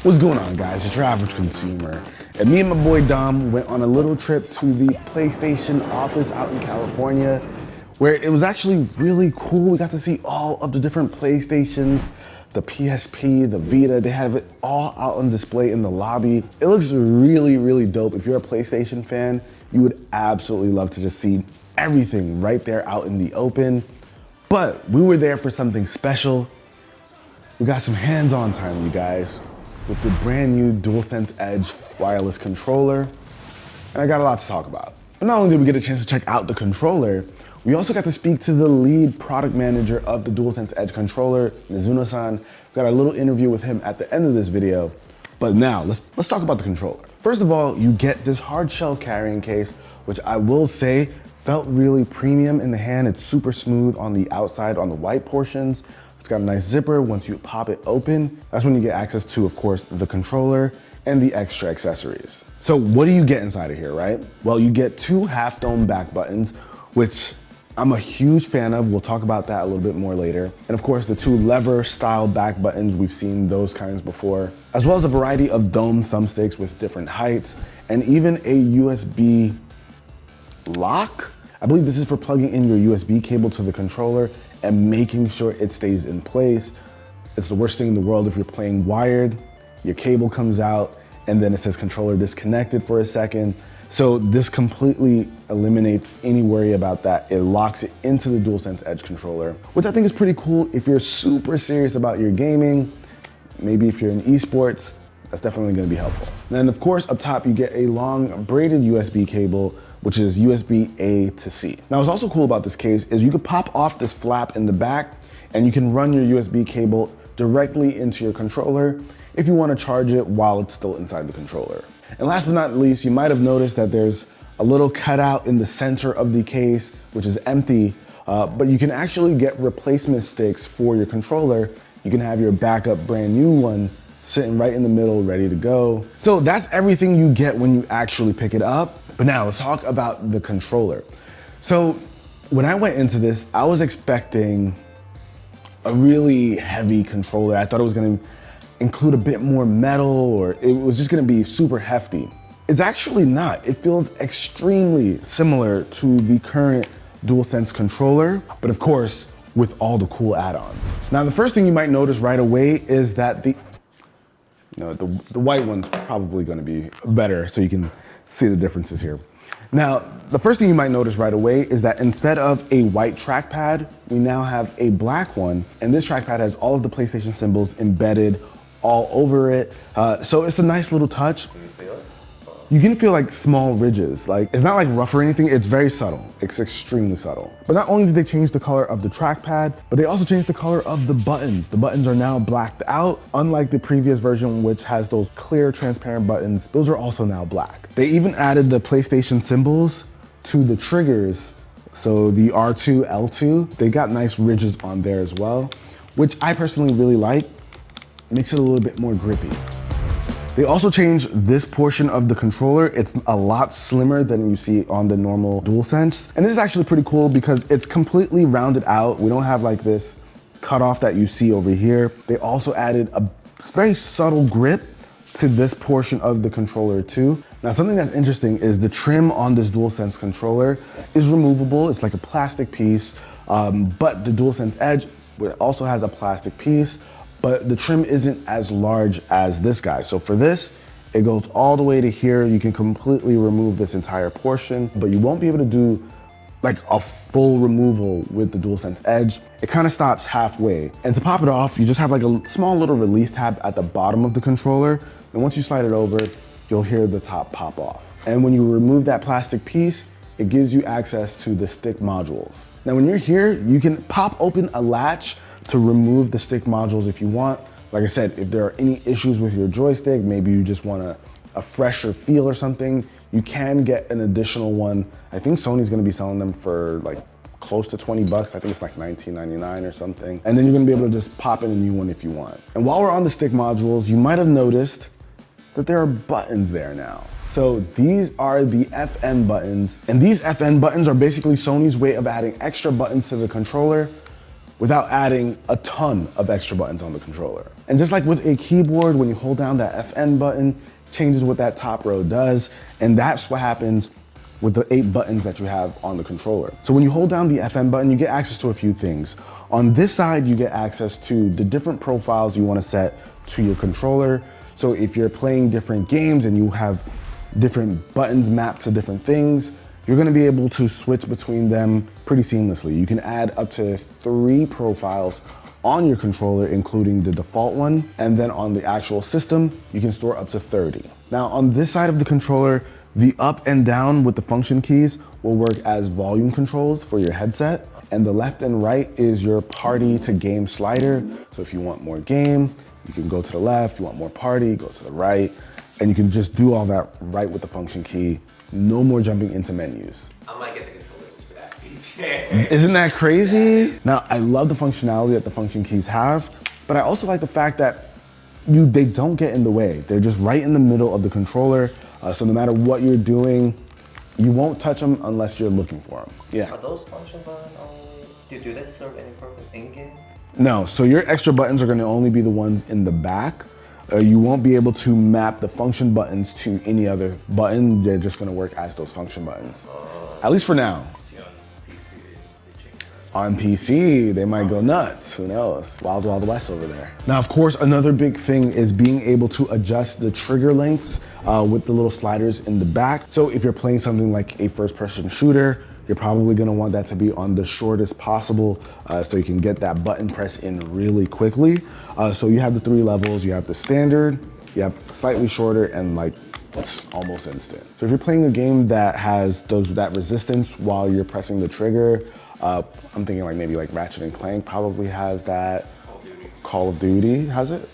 What's going on, guys? It's UrAvgConsumer, and me and my boy Dom went on a little trip to the PlayStation office out in California, where it was actually really cool. We got to see all of the different PlayStations, the PSP, the Vita. They have it all out on display in the lobby. It looks really, really dope. If you're a PlayStation fan, you would absolutely love to just see everything right there out in the open. But we were there for something special. We got some hands-on time, you guys, with the brand new DualSense Edge Wireless controller. And I got a lot to talk about. But not only did we get a chance to check out the controller, we also got to speak to the lead product manager of the DualSense Edge controller, Mizuno-san. We got a little interview with him at the end of this video. But now, let's talk about the controller. First of all, you get this hard shell carrying case, which I will say felt really premium in the hand. It's super smooth on the outside, on the white portions. It's got a nice zipper. Once you pop it open, that's when you get access to, of course, the controller and the extra accessories. So what do you get inside of here, right? Well, you get two half-dome back buttons, which I'm a huge fan of. We'll talk about that a little bit more later. And of course, the two lever style back buttons, we've seen those kinds before, as well as a variety of dome thumbsticks with different heights, and even a USB lock. I believe this is for plugging in your USB cable to the controller and making sure it stays in place. It's the worst thing in the world if you're playing wired, your cable comes out, and then it says controller disconnected for a second. So this completely eliminates any worry about that. It locks it into the DualSense Edge controller, which I think is pretty cool if you're super serious about your gaming. Maybe if you're in esports, that's definitely gonna be helpful. And then of course, up top, you get a long braided USB cable, which is USB A to C. Now, what's also cool about this case is you could pop off this flap in the back and you can run your USB cable directly into your controller if you wanna charge it while it's still inside the controller. And last but not least, you might have noticed that there's a little cutout in the center of the case, which is empty, but you can actually get replacement sticks for your controller. You can have your backup brand new one sitting right in the middle, ready to go. So that's everything you get when you actually pick it up. But now let's talk about the controller. So when I went into this, I was expecting a really heavy controller. I thought it was gonna include a bit more metal, or it was just gonna be super hefty. It's actually not. It feels extremely similar to the current DualSense controller, but of course, with all the cool add-ons. Now, the first thing you might notice right away is that the white one's probably gonna be better, so you can see the differences here. Now, the first thing you might notice right away is that instead of a white trackpad, we now have a black one, and this trackpad has all of the PlayStation symbols embedded all over it. So it's a nice little touch. You can feel like small ridges. Like, it's not like rough or anything, it's very subtle. It's extremely subtle. But not only did they change the color of the trackpad, but they also changed the color of the buttons. The buttons are now blacked out, unlike the previous version, which has those clear, transparent buttons. Those are also now black. They even added the PlayStation symbols to the triggers. So the R2, L2, they got nice ridges on there as well, which I personally really like. It makes it a little bit more grippy. They also changed this portion of the controller. It's a lot slimmer than you see on the normal DualSense. And this is actually pretty cool because it's completely rounded out. We don't have like this cutoff that you see over here. They also added a very subtle grip to this portion of the controller too. Now, something that's interesting is the trim on this DualSense controller is removable. It's like a plastic piece, but the DualSense Edge also has a plastic piece, but the trim isn't as large as this guy. So for this, it goes all the way to here. You can completely remove this entire portion, but you won't be able to do like a full removal with the DualSense Edge. It kind of stops halfway. And to pop it off, you just have like a small little release tab at the bottom of the controller. And once you slide it over, you'll hear the top pop off. And when you remove that plastic piece, it gives you access to the stick modules. Now, when you're here, you can pop open a latch to remove the stick modules if you want. Like I said, if there are any issues with your joystick, maybe you just want a fresher feel or something, you can get an additional one. I think Sony's gonna be selling them for like close to 20 bucks. I think it's like $19.99 or something. And then you're gonna be able to just pop in a new one if you want. And while we're on the stick modules, you might have noticed that there are buttons there now. So these are the FN buttons. And these FN buttons are basically Sony's way of adding extra buttons to the controller without adding a ton of extra buttons on the controller. And just like with a keyboard, when you hold down that FN button, changes what that top row does, and that's what happens with the 8 buttons that you have on the controller. So when you hold down the FN button, you get access to a few things. On this side, you get access to the different profiles you wanna set to your controller. So if you're playing different games and you have different buttons mapped to different things, you're gonna be able to switch between them pretty seamlessly. You can add up to 3 profiles on your controller, including the default one, and then on the actual system, you can store up to 30. Now on this side of the controller, the up and down with the function keys will work as volume controls for your headset, and the left and right is your party to game slider. So if you want more game, you can go to the left. If you want more party, go to the right, and you can just do all that right with the function key. No more jumping into menus. I might get the controller just for that. Isn't that crazy? Now, I love the functionality that the function keys have, but I also like the fact that they don't get in the way. They're just right in the middle of the controller. So no matter what you're doing, you won't touch them unless you're looking for them. Yeah. Are those function buttons only, do they serve any purpose in-game? No, so your extra buttons are gonna only be the ones in the back. You won't be able to map the function buttons to any other button. They're just gonna work as those function buttons. At least for now. On PC, they might go nuts, who knows? Wild Wild West over there. Now, of course, another big thing is being able to adjust the trigger lengths with the little sliders in the back. So if you're playing something like a first-person shooter, you're probably gonna want that to be on the shortest possible so you can get that button press in really quickly. So you have the 3 levels. You have the standard, you have slightly shorter, and like it's almost instant. So if you're playing a game that has that resistance while you're pressing the trigger, I'm thinking like maybe like Ratchet & Clank probably has that. Call of Duty has it?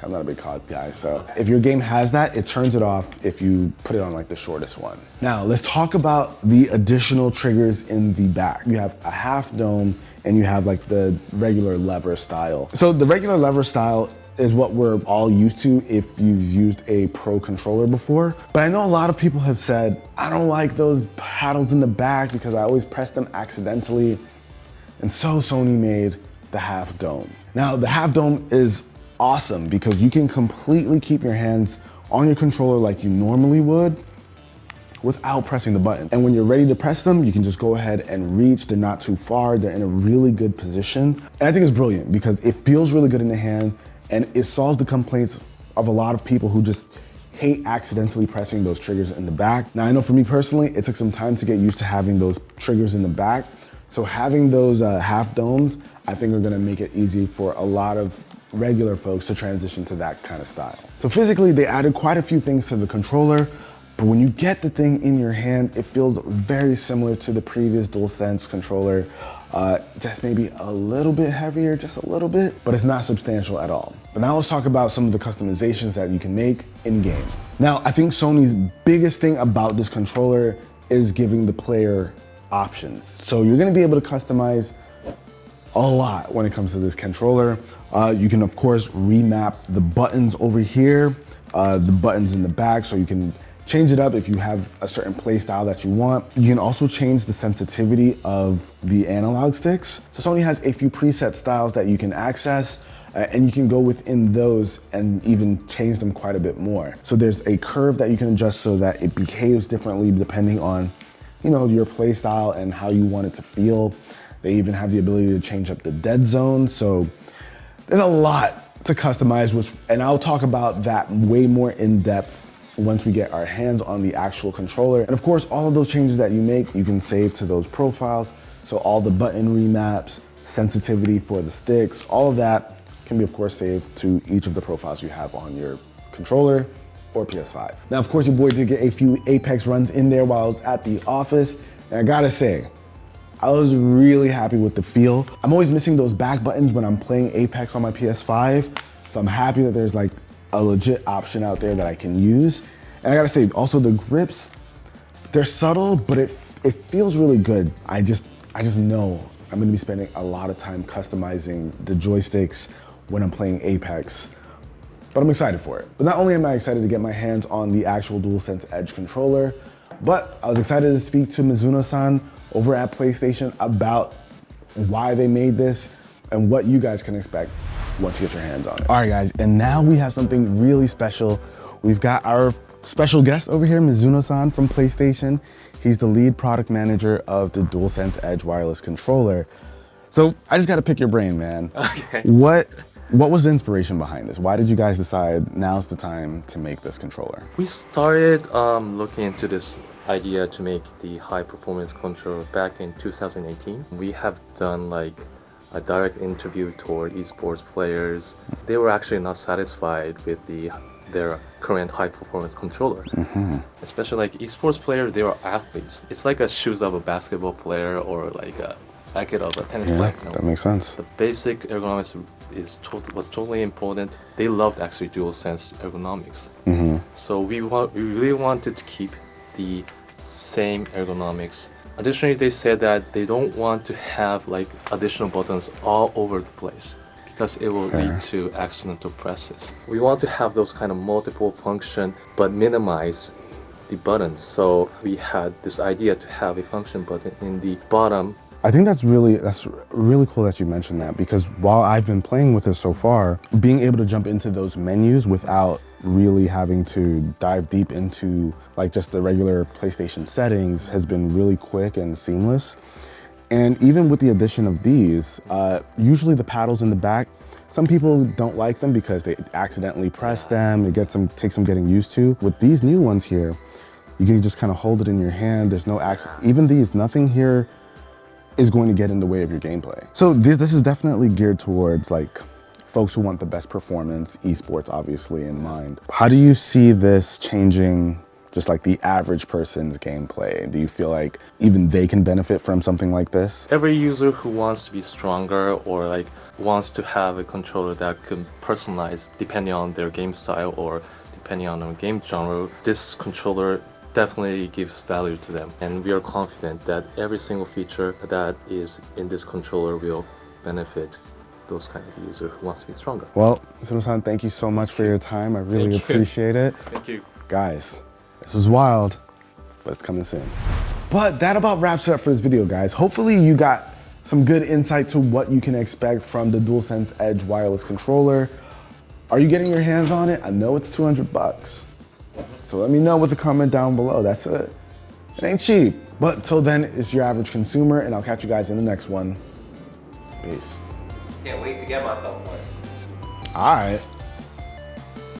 I'm not a big COD guy, so if your game has that, it turns it off if you put it on like the shortest one. Now, let's talk about the additional triggers in the back. You have a half dome and you have like the regular lever style. So the regular lever style is what we're all used to if you've used a Pro controller before. But I know a lot of people have said, I don't like those paddles in the back because I always press them accidentally. And so Sony made the half dome. Now, the half dome is awesome because you can completely keep your hands on your controller like you normally would without pressing the button. And when you're ready to press them, you can just go ahead and reach. They're not too far. They're in a really good position. And I think it's brilliant because it feels really good in the hand and it solves the complaints of a lot of people who just hate accidentally pressing those triggers in the back. Now, I know for me personally, it took some time to get used to having those triggers in the back. So having those half domes, I think are gonna make it easy for a lot of regular folks to transition to that kind of style. So physically, they added quite a few things to the controller, but when you get the thing in your hand, it feels very similar to the previous DualSense controller, just maybe a little bit heavier, just a little bit, but it's not substantial at all. But now let's talk about some of the customizations that you can make in-game. Now, I think Sony's biggest thing about this controller is giving the player options. So you're gonna be able to customize a lot when it comes to this controller. You can, of course, remap the buttons over here, the buttons in the back, so you can change it up if you have a certain play style that you want. You can also change the sensitivity of the analog sticks. So Sony has a few preset styles that you can access, and you can go within those and even change them quite a bit more. So there's a curve that you can adjust so that it behaves differently depending on, you know, your play style and how you want it to feel. They even have the ability to change up the dead zone. So there's a lot to customize, and I'll talk about that way more in depth once we get our hands on the actual controller. And of course, all of those changes that you make, you can save to those profiles. So all the button remaps, sensitivity for the sticks, all of that can be, of course, saved to each of the profiles you have on your controller or PS5. Now, of course, your boy did get a few Apex runs in there while I was at the office. And I gotta say, I was really happy with the feel. I'm always missing those back buttons when I'm playing Apex on my PS5. So I'm happy that there's like a legit option out there that I can use. And I gotta say, also the grips, they're subtle, but it feels really good. I just know I'm gonna be spending a lot of time customizing the joysticks when I'm playing Apex, but I'm excited for it. But not only am I excited to get my hands on the actual DualSense Edge controller, but I was excited to speak to Mizuno-san over at PlayStation about why they made this, and what you guys can expect once you get your hands on it. All right, guys, and now we have something really special. We've got our special guest over here, Mizuno-san from PlayStation. He's the lead product manager of the DualSense Edge Wireless controller. So I just gotta pick your brain, man. Okay. What was the inspiration behind this? Why did you guys decide now's the time to make this controller? We started looking into this idea to make the high performance controller back in 2018. We have done like a direct interview toward esports players. They were actually not satisfied with their current high performance controller. Especially like esports players, they are athletes. It's like a shoes of a basketball player or like a racket of a tennis player. You know? That makes sense. The basic ergonomics was totally important. They loved actually DualSense ergonomics. So we really wanted to keep the same ergonomics. Additionally, they said that they don't want to have like additional buttons all over the place because it will lead to accidental presses. We want to have those kind of multiple function but minimize the buttons. So we had this idea to have a function button in the bottom. I think that's really cool that you mentioned that, because while I've been playing with it so far, being able to jump into those menus without really having to dive deep into like just the regular PlayStation settings has been really quick and seamless. And even with the addition of these, usually the paddles in the back, some people don't like them because they accidentally press them. Takes some getting used to. With these new ones here, you can just kind of hold it in your hand. There's no even these, nothing here is going to get in the way of your gameplay. So this is definitely geared towards like folks who want the best performance, esports obviously in mind. How do you see this changing just like the average person's gameplay? Do you feel like even they can benefit from something like this? Every user who wants to be stronger or like wants to have a controller that can personalize depending on their game style or depending on their game genre, this controller definitely gives value to them. And we are confident that every single feature that is in this controller will benefit those kind of users who wants to be stronger. Well, Mizuno-san, thank you so much for your time. I really appreciate it. Thank you. Guys, this is wild, but it's coming soon. But that about wraps it up for this video, guys. Hopefully you got some good insight to what you can expect from the DualSense Edge wireless controller. Are you getting your hands on it? I know it's 200 bucks. So let me know with a comment down below. That's it. It ain't cheap. But till then, it's your average consumer, and I'll catch you guys in the next one. Peace. Can't wait to get myself one. All right.